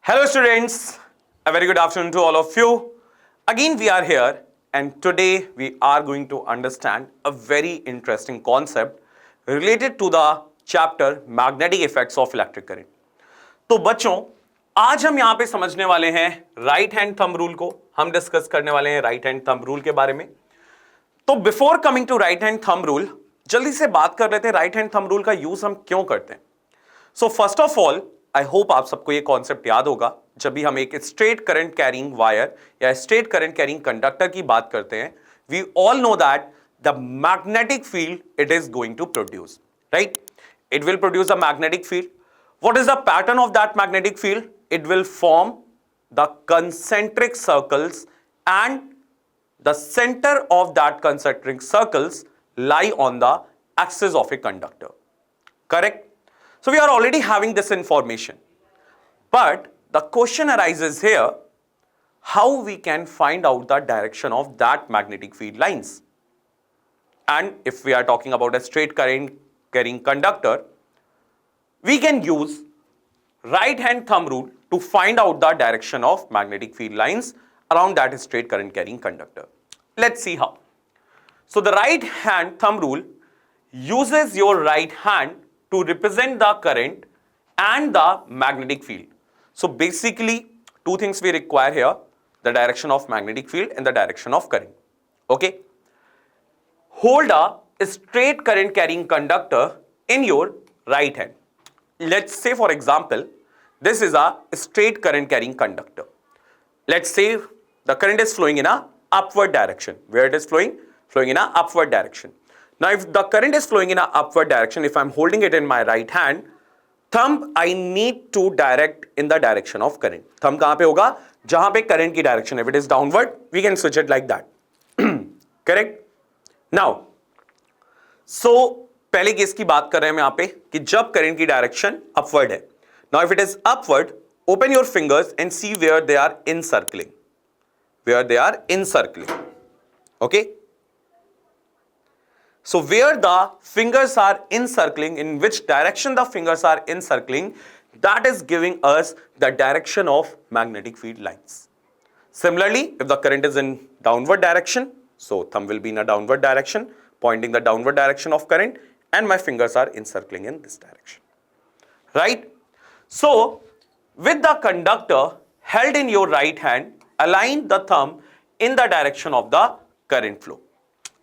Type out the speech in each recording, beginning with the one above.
Hello students, a very good afternoon to all of you. Again we are here and today we are going to understand a very interesting concept related to the chapter magnetic effects of electric current. तो बच्चों आज हम यहाँ पे समझने वाले हैं right hand thumb rule को, हम डिस्कस करने वाले हैं राइट हैंड थंब रूल के बारे में। तो before coming to right hand thumb rule जल्दी से बात कर लेते हैं राइट हैंड थंब रूल का यूज हम क्यों करते हैं। So first of all I hope आप सबको ये कॉन्सेप्ट याद होगा, जब भी हम एक स्ट्रेट करंट कैरिंग वायर या स्ट्रेट करंट कैरिंग कंडक्टर की बात करते हैं, we all know that the magnetic field it is going to produce, right? It will produce a magnetic field. What is the pattern of that magnetic field? It will form the concentric circles and the center of that concentric circles lie on the axis of a conductor. Correct? So we are already having this information. But the question arises here, how we can find out the direction of that magnetic field lines? And if we are talking about a straight current carrying conductor, we can use right hand thumb rule to find out the direction of magnetic field lines around that straight current carrying conductor. Let's see how. So the right hand thumb rule uses your right hand to represent the current and the magnetic field. So basically two things we require here, the direction of magnetic field and the direction of current. Okay. Hold a straight current carrying conductor in your right hand. Let's say for example, this is a straight current carrying conductor. Let's say the current is flowing in a upward direction. Where it is flowing? Flowing in a upward direction. Now if the current is flowing in a upward direction, if I'm holding it in my right hand, thumb I need to direct in the direction of current. Thumb कहाँ पे होगा? जहाँ पे current की direction. If it is downward, we can switch it like that. Correct? Now, so पहले case की बात कर रहे हैं हम यहाँ पे कि जब करंट की डायरेक्शन अपवर्ड है. Now if it is upward, open your fingers and see where they are encircling, where they are encircling. Okay, so where the fingers are encircling, in which direction the fingers are encircling, that is giving us the direction of magnetic field lines. Similarly, if the current is in downward direction, so thumb will be in a downward direction, pointing the downward direction of current, and my fingers are encircling in this direction, right? So with the conductor held in your right hand, align the thumb in the direction of the current flow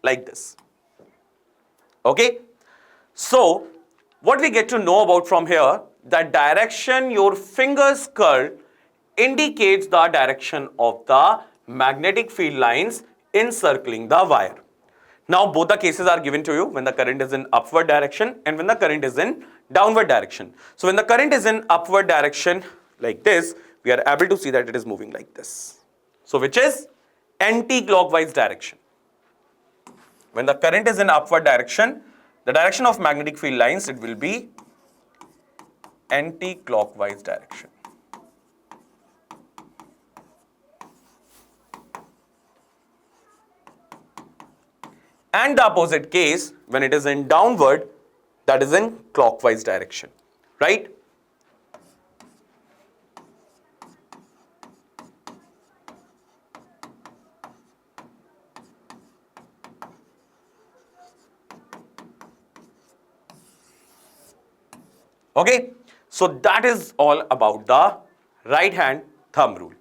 like this. Okay, so what we get to know about from here, the direction your fingers curl indicates the direction of the magnetic field lines encircling the wire. Now both the cases are given to you when the current is in upward direction and when the current is in downward direction. So when the current is in upward direction like this, we are able to see that it is moving like this. So which is anti-clockwise direction. When the current is in upward direction, the direction of magnetic field lines, it will be anti-clockwise direction. And the opposite case, when it is in downward, that is in clockwise direction, right? Okay, so that is all about the right hand thumb rule.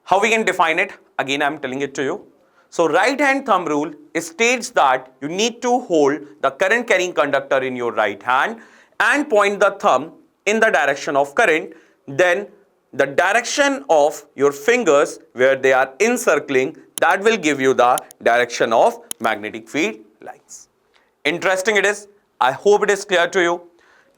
How we can define it? Again, I am telling it to you. So right hand thumb rule states that you need to hold the current carrying conductor in your right hand and point the thumb in the direction of current. Then the direction of your fingers where they are encircling, that will give you the direction of magnetic field lines. Interesting it is. I hope it is clear to you.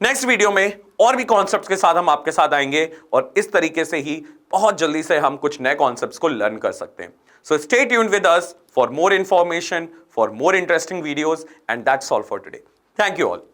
Next video में और भी concepts के साथ हम आपके साथ आएंगे और इस तरीके से ही बहुत जल्दी से हम कुछ नए कॉन्सेप्ट्स को लर्न कर सकते हैं. So stay tuned with us for more information, for more interesting videos, and that's all for today. Thank you all.